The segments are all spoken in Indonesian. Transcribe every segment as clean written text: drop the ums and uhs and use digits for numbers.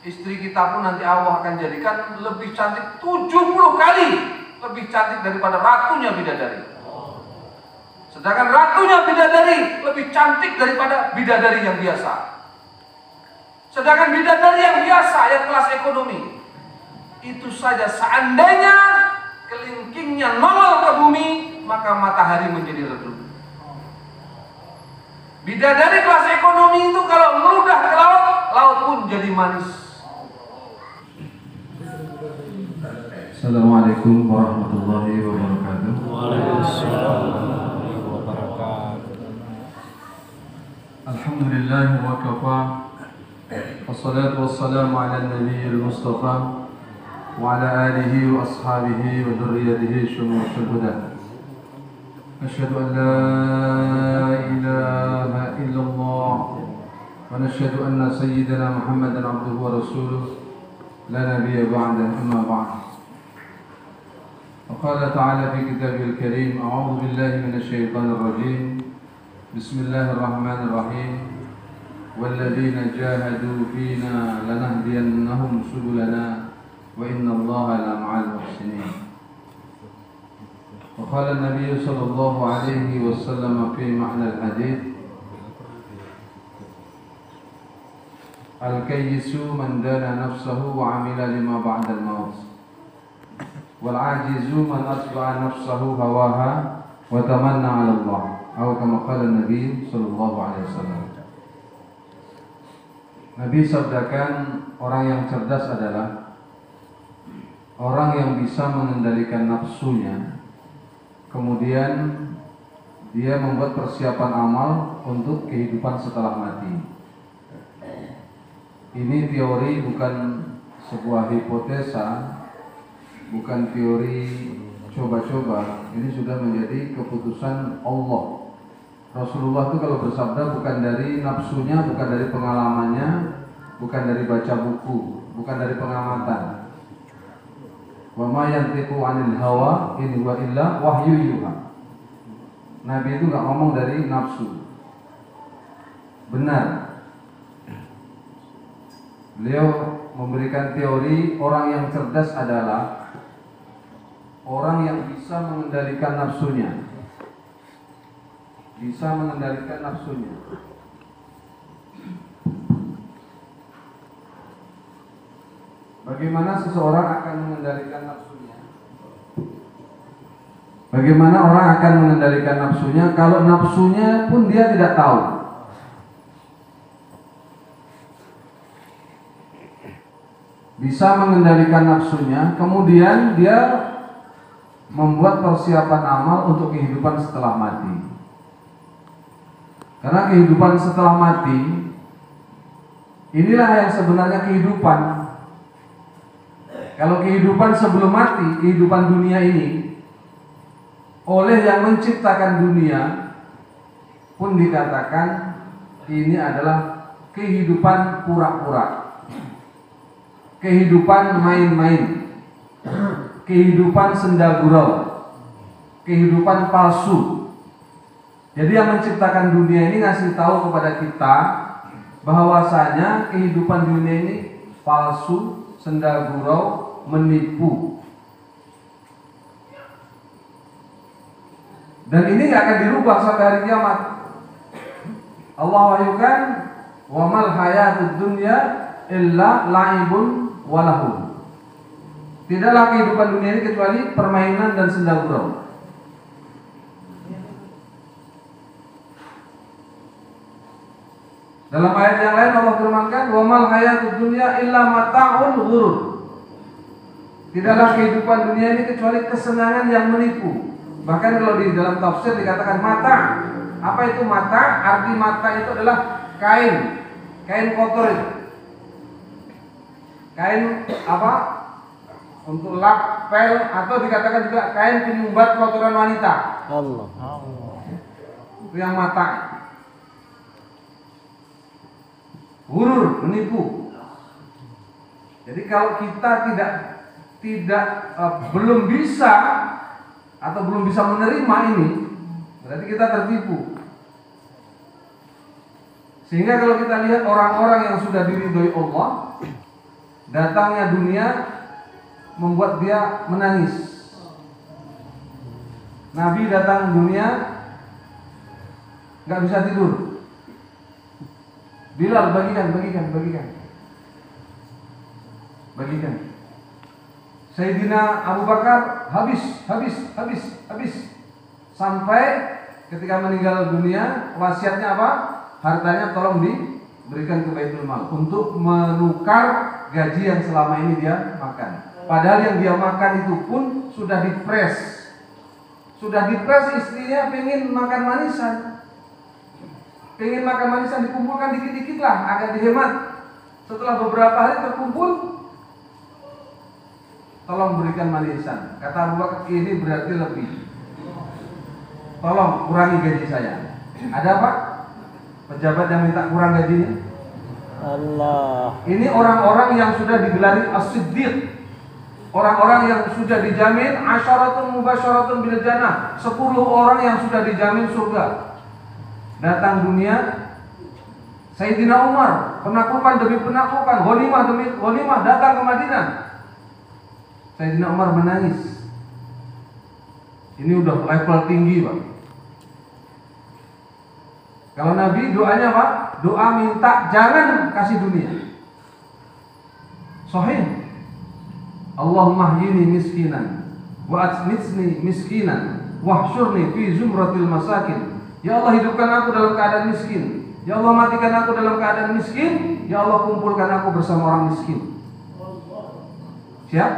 Istri kita pun nanti Allah akan jadikan lebih cantik 70 kali lebih cantik daripada ratunya bidadari. Sedangkan ratunya bidadari lebih cantik daripada bidadari yang biasa. Sedangkan bidadari yang biasa, yang kelas ekonomi, itu saja seandainya kelingkingnya nongol ke bumi, maka matahari menjadi redup. Bidadari kelas ekonomi itu kalau meludah ke laut, laut pun jadi manis. Assalamualaikum warahmatullahi wabarakatuh. Waalaikumsalam warahmatullahi wabarakatuh. Alhamdulillah wa kafa. Wassalatu wassalamu ala nabiyil mustafa wa ala alihi wa ashabihi wa dhurriyyatihi syumuhul huda. Asyhadu an la ilaha illallah wa nashhadu anna sayyidina Muhammadan abduhu wa rasuluh la nabiyya ba'dahu amma ba'd. وقال تعالى في كتابه الكريم أعوذ بالله من الشيطان الرجيم بسم الله الرحمن الرحيم والذين جاهدوا فينا لنهدينهم سبلنا وإن الله لمع المحسنين. وقال النبي صلى الله عليه وسلم في معنى الحديث الكيس من دان نفسه وعمل لما بعد الموت والعاجز من أتبع نفسه هواها وتمنى على الله أو كما قال النبي صلى الله عليه وسلم. Nabi sabdakan, orang yang cerdas adalah orang yang bisa mengendalikan nafsunya, kemudian dia membuat persiapan amal untuk kehidupan setelah mati. Ini teori, bukan sebuah hipotesa, bukan teori coba-coba. Ini sudah menjadi keputusan Allah. Rasulullah itu kalau bersabda bukan dari nafsunya, bukan dari pengalamannya, bukan dari baca buku, bukan dari pengamatan. Wa ma yantiqu 'anil hawa in huwa illa wahyu yuha. Nabi itu enggak ngomong dari nafsu. Benar. Beliau memberikan teori orang yang cerdas adalah orang yang bisa mengendalikan nafsunya. Bisa mengendalikan nafsunya. Bagaimana seseorang akan mengendalikan nafsunya? Bagaimana orang akan mengendalikan nafsunya kalau nafsunya pun dia tidak tahu? Bisa mengendalikan nafsunya, kemudian dia membuat persiapan amal untuk kehidupan setelah mati. Karena kehidupan setelah mati inilah yang sebenarnya kehidupan. Kalau kehidupan sebelum mati, kehidupan dunia ini, oleh yang menciptakan dunia pun dikatakan ini adalah kehidupan pura-pura, kehidupan main-main, kehidupan senda gurau, kehidupan palsu. Jadi yang menciptakan dunia ini ngasih tahu kepada kita bahwasanya kehidupan dunia ini palsu, senda gurau, menipu. Dan ini nggak akan dirubah sampai hari kiamat. Allah wahyukan, wa mal hayatud dunya illa la'ibun wa lahun. Tidaklah kehidupan dunia ini kecuali permainan dan senda gurau. Dalam ayat yang lain Allah firmankan, wa mal hayatud dunya illa mata'ul ghurur. Tidaklah kehidupan dunia ini kecuali kesenangan yang menipu. Bahkan kalau di dalam tafsir dikatakan mata. Apa itu mata? Arti mata itu adalah kain kotor itu. Kain apa? Untuk lap, pel, atau dikatakan juga kain penyumbat kotoran wanita. Allah. Itu yang mata. Ghurur, menipu. Jadi kalau kita belum bisa atau belum bisa menerima ini, berarti kita tertipu. Sehingga kalau kita lihat orang-orang yang sudah diridhoi Allah, Datangnya dunia membuat dia menangis. Nabi datang dunia nggak bisa tidur. Bilal bagikan. Sayyidina Abu Bakar habis. Sampai ketika meninggal dunia, wasiatnya apa? Hartanya tolong diberikan ke Baitul Mal untuk menukar gaji yang selama ini dia makan. Padahal yang dia makan itu pun sudah dipres. Istrinya pengen makan manisan. Dikumpulkan dikit-dikit lah, agak dihemat. Setelah beberapa hari terkumpul, tolong berikan manisan. Kata Abu Bakar, ini berarti lebih. Tolong kurangi gaji saya. Ada apa? Pejabat yang minta kurang gajinya? Allah. Ini orang-orang yang sudah digelari as-siddiq. Orang-orang yang sudah dijamin asyaratun mubasyaratun bil jannah. 10 orang yang sudah dijamin surga. Datang dunia, Sayyidina Umar, penaklukan demi penaklukan, ghanimah demi ghanimah datang ke Madinah. Sayyidina Umar menangis. Ini udah level tinggi, Pak. Kalau Nabi doanya apa? Doa minta jangan kasih dunia. Sahih. Allahumma hyini miskinan wa atmitsni miskinan wahsyurni fi zumratil masakin. Ya Allah, hidupkan aku dalam keadaan miskin. Ya Allah, matikan aku dalam keadaan miskin. Ya Allah, kumpulkan aku bersama orang miskin. Siap?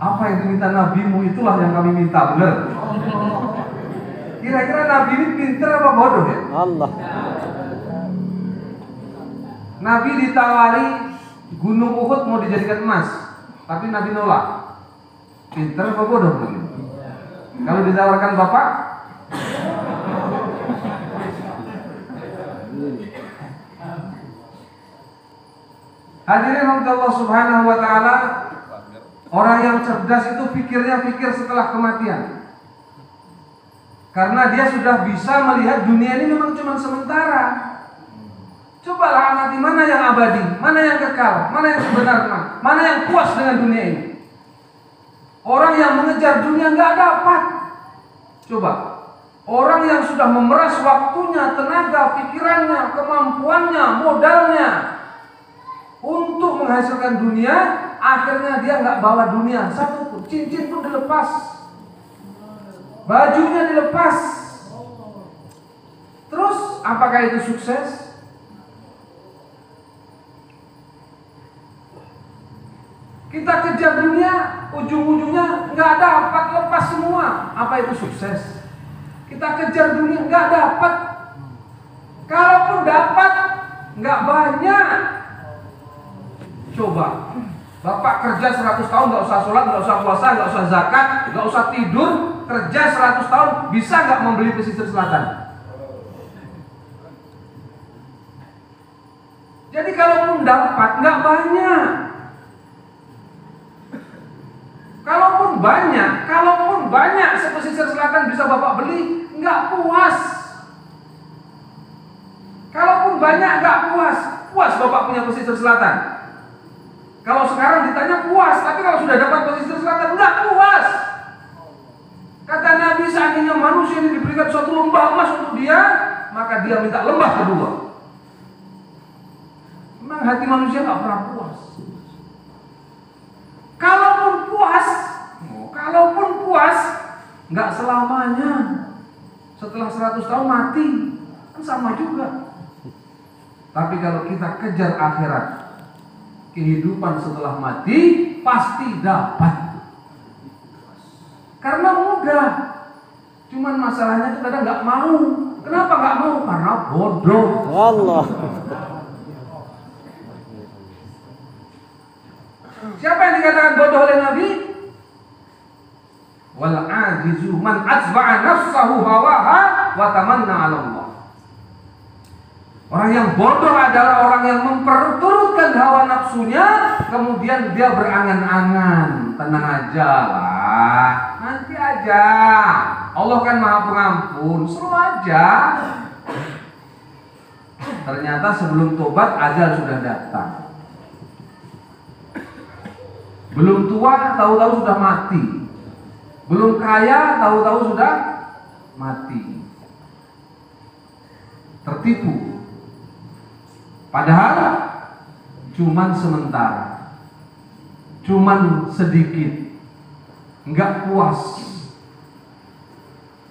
Apa yang diminta nabimu itulah yang kami minta, benar? Kira-kira Nabi ini pintar apa bodoh ya? Allah. Nabi ditawari Gunung Uhud mau dijadikan emas, tapi Nabi nolak. Pintar apa bodoh Nabi? Kalau ditawarkan bapak, hadirin Allah Subhanahu wa taala, orang yang cerdas itu pikirnya pikir setelah kematian. Karena dia sudah bisa melihat dunia ini memang cuma sementara. Cobalah amati mana yang abadi, mana yang kekal, mana yang sebenarnya, mana yang puas dengan dunia ini. Orang yang mengejar dunia nggak dapat. Coba, orang yang sudah memeras waktunya, tenaga, pikirannya, kemampuannya, modalnya untuk menghasilkan dunia, akhirnya dia nggak bawa dunia satu pun, cincin pun dilepas, bajunya dilepas. Terus apakah itu sukses? Kita kejar dunia, ujung-ujungnya nggak dapat, lepas semua. Apa itu sukses? Kita kejar dunia nggak dapat. Kalaupun dapat, nggak banyak. Coba, Bapak kerja 100 tahun nggak usah sholat, nggak usah puasa, nggak usah zakat, nggak usah tidur, kerja 100 tahun bisa nggak membeli pesisir selatan? Jadi kalaupun dapat nggak banyak. Kalaupun banyak sepesisir selatan bisa Bapak beli, nggak puas. Kalaupun banyak nggak puas Bapak punya pesisir selatan. Kalau sekarang ditanya puas, tapi kalau sudah dapat pesisir selatan nggak puas. Kata Nabi, seandainya manusia ini diberikan suatu lembah emas untuk dia, maka dia minta lembah kedua. Memang hati manusia nggak pernah puas. Kalaupun puas, nggak selamanya. Setelah 100 tahun mati, kan sama juga. Tapi kalau kita kejar akhirat, kehidupan setelah mati pasti dapat. Karena mudah. Cuman masalahnya itu kadang nggak mau. Kenapa nggak mau? Karena bodoh. Allah. Siapa yang dikatakan bodoh oleh Nabi? Wal ajizu man atba'a nafsahu hawaha wa tamanna 'ala Allah. Orang yang bodoh adalah orang yang memperturutkan hawa nafsunya, kemudian dia berangan-angan. Tenang aja lah, nanti aja. Allah kan Maha Pengampun, suruh aja. Ternyata sebelum tobat ajal sudah datang. Belum tua tahu-tahu sudah mati. Belum kaya tahu-tahu sudah mati. Tertipu. Padahal cuman sementara. Cuman sedikit. Enggak puas.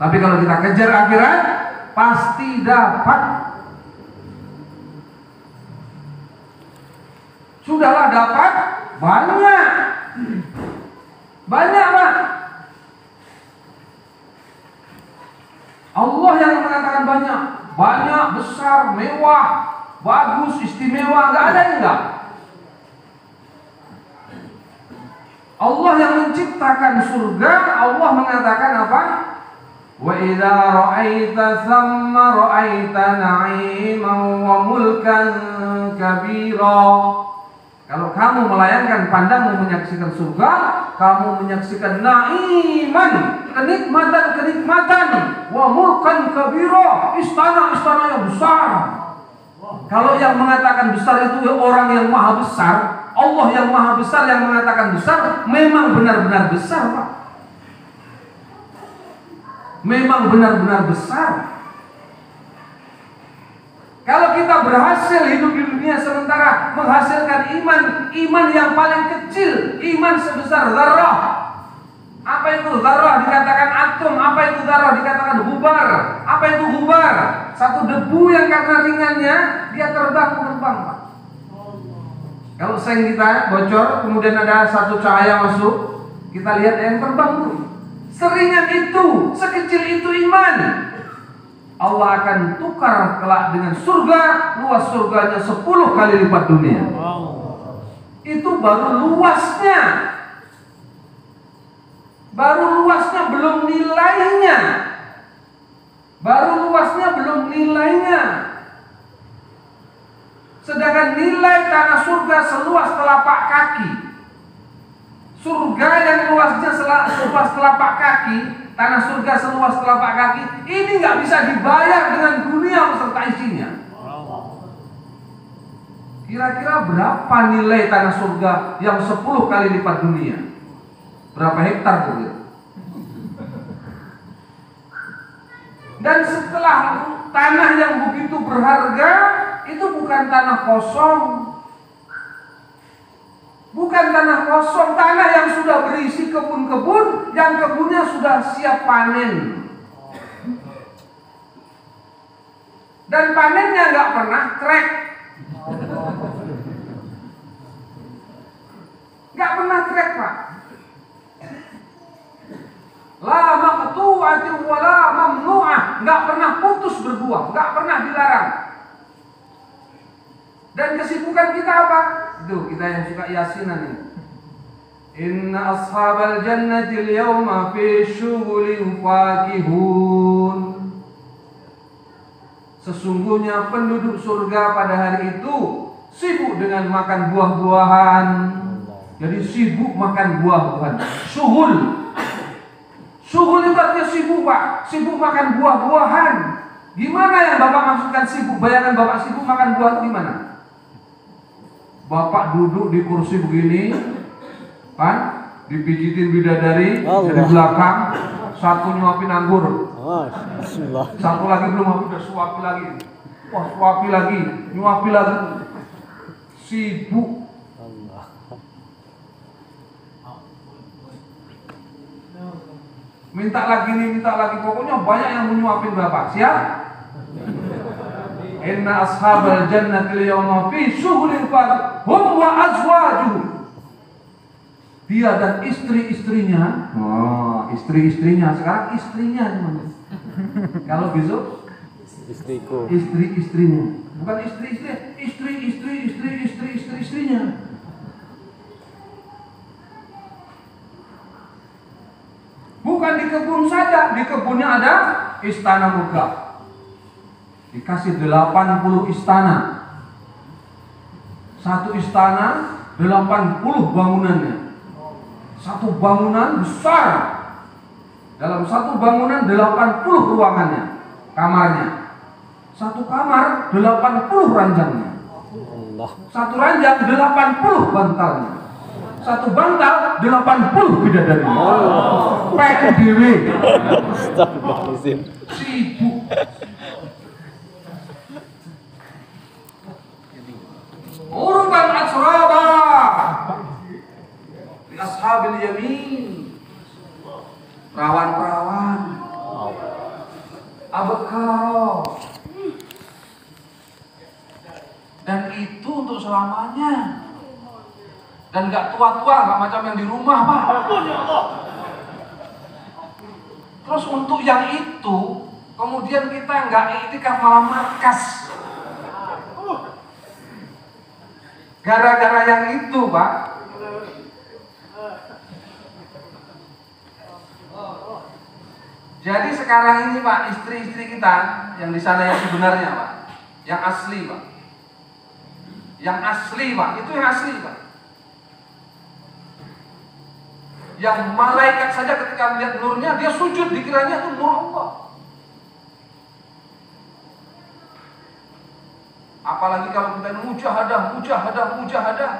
Tapi kalau kita kejar akhirat pasti dapat. Sudahlah dapat banyak. Banyak, Pak. Allah yang mengatakan banyak. Banyak, besar, mewah, bagus, istimewa, enggak ada enggak. Allah yang menciptakan surga, Allah mengatakan apa? Wa idza ra'aita thamma ra'aita na'iman wa mulkan kabira. Kalau kamu melayangkan pandangmu menyaksikan surga, kamu menyaksikan na'iman, kenikmatan-kenikmatan, wa mulkan kabira, istana-istana yang besar. Kalau yang mengatakan besar itu orang yang maha besar, Allah yang maha besar yang mengatakan besar, memang benar-benar besar, Pak. Memang benar-benar besar. Kalau kita berhasil hidup di dunia sementara menghasilkan iman yang paling kecil, iman sebesar zarrah. Apa itu zarrah dikatakan atom, apa itu zarrah dikatakan hubar. Apa itu hubar? Satu debu yang karena ringannya dia terbang, Pak. Kalau seng kita bocor, kemudian ada satu cahaya masuk, kita lihat yang terbang tuh. Seringan itu, sekecil itu iman. Allah akan tukar kelak dengan surga, luas surganya 10 kali lipat dunia. Itu baru luasnya. Baru luasnya belum nilainya. Baru luasnya belum nilainya. Sedangkan nilai tanah surga seluas telapak kaki. Surga yang luasnya seluas telapak kaki, tanah surga seluas telapak kaki, ini nggak bisa dibayar dengan dunia beserta isinya. Kira-kira berapa nilai tanah surga yang 10 kali lipat dunia? Berapa hektar tuh? Dan setelah tanah yang begitu berharga, itu bukan tanah kosong. Bukan tanah kosong, tanah yang sudah berisi kebun-kebun, yang kebunnya sudah siap panen. Dan panennya nggak pernah crack. Nggak pernah crack, Pak. La maqtu'atin wa la mamnu'ah, nggak pernah putus berbuah, nggak pernah dilarang. Dan kesibukan kita apa? Itu kita yang suka yasinan ini. Inna ashabal jannati al-yawma fi syughulin fakihun. Sesungguhnya penduduk surga pada hari itu sibuk dengan makan buah-buahan. Jadi sibuk makan buah-buahan. Syughul. Syughul itu artinya sibuk, Pak. Sibuk makan buah-buahan. Gimana yang Bapak maksudkan sibuk? Bayangan Bapak sibuk makan buah itu gimana? Bapak duduk di kursi begini, kan, dipijitin bidadari dari belakang, satu nyuapin anggur, satu lagi belum habis udah suapi lagi, wah suapi lagi, nyuapi lagi, sibuk. Minta lagi nih, minta lagi, pokoknya banyak yang menyuapin Bapak. Siap? Inna ashabal jannati al-yawma fi syughulin fakihun hum wa azwajuhum. Dia dan istri-istrinya. Oh, istri-istrinya. Sekarang istrinya gimana? Kalau besok istriku. Istri-istrinya. Bukan istri-istrinya. Bukan di kebun saja, di kebunnya ada istana megah. Dikasih 80 istana. Satu istana 80 bangunannya. Satu bangunan besar. Dalam satu bangunan 80 ruangannya, kamarnya. Satu kamar 80 ranjangnya. Allah. Satu ranjang 80 bantalnya. Satu bantal 80 bidadarinya. Pek dhewe. Astagfirullahaladzim. Sibuk. Urban asraba li ashabil yamin. Perawan-perawan, abekaro, dan itu untuk selamanya. Dan nggak tua-tua, nggak macam yang di rumah, Pak. Terus untuk yang itu, kemudian kita nggak iktikaf malah markas. Gara-gara yang itu, Pak. Jadi sekarang ini, Pak, istri-istri kita yang di sana yang sebenarnya, Pak, yang asli, Pak. Yang asli, Pak, itu yang asli, Pak. Yang malaikat saja ketika melihat nurnya dia sujud, dikiranya itu nur Allah. Apalagi kalau kita mujahadah,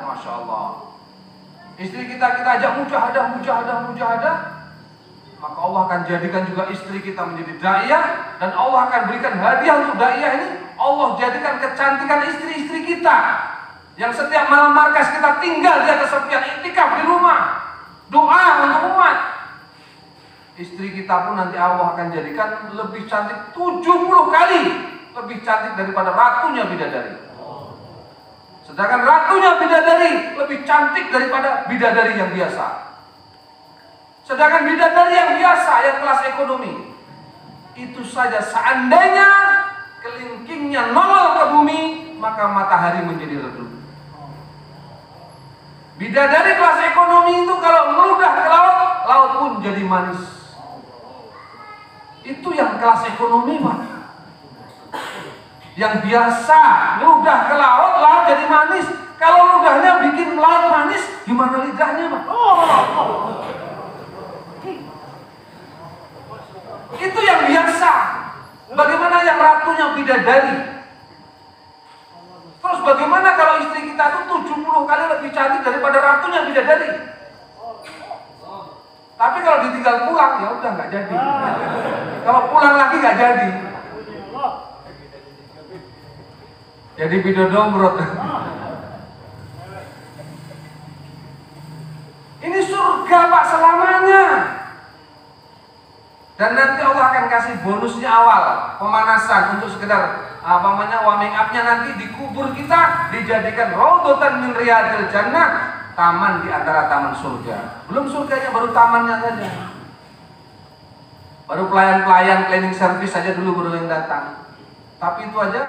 Masya Allah. Istri kita ajak mujahadah, maka Allah akan jadikan juga istri kita menjadi da'iyah, dan Allah akan berikan hadiah untuk da'iyah ini. Allah jadikan kecantikan istri-istri kita yang setiap malam markas kita tinggal di kesepian, iktikaf di rumah, doa untuk umat. Istri kita pun nanti Allah akan jadikan lebih cantik 70 kali lebih cantik daripada ratunya bidadari. Sedangkan ratunya bidadari lebih cantik daripada bidadari yang biasa. Sedangkan bidadari yang biasa, yang kelas ekonomi, itu saja seandainya kelingkingnya nongol ke bumi, maka matahari menjadi redup. Bidadari kelas ekonomi itu kalau meludah ke laut, laut pun jadi manis. Itu yang kelas ekonomi, Pak. Yang biasa ludah ke laut, laut jadi manis. Kalau ludahnya bikin laut manis, gimana lidahnya, Pak? Itu yang biasa. Bagaimana yang ratunya bidadari? Terus bagaimana kalau istri kita itu 70 kali lebih cantik daripada ratunya bidadari? Tapi kalau ditinggal pulang, ya udah nggak jadi. Kalau pulang lagi nggak jadi. Jadi bidodomrot. Ini surga, Pak, selamanya. Dan nanti Allah akan kasih bonusnya awal, pemanasan untuk sekedar warming up-nya. Nanti di kubur kita dijadikan raudhatan min riyadil jannah, taman di antara taman surga. Belum surganya, baru tamannya saja. Baru pelayan-pelayan cleaning service saja dulu baru yang datang. Tapi itu aja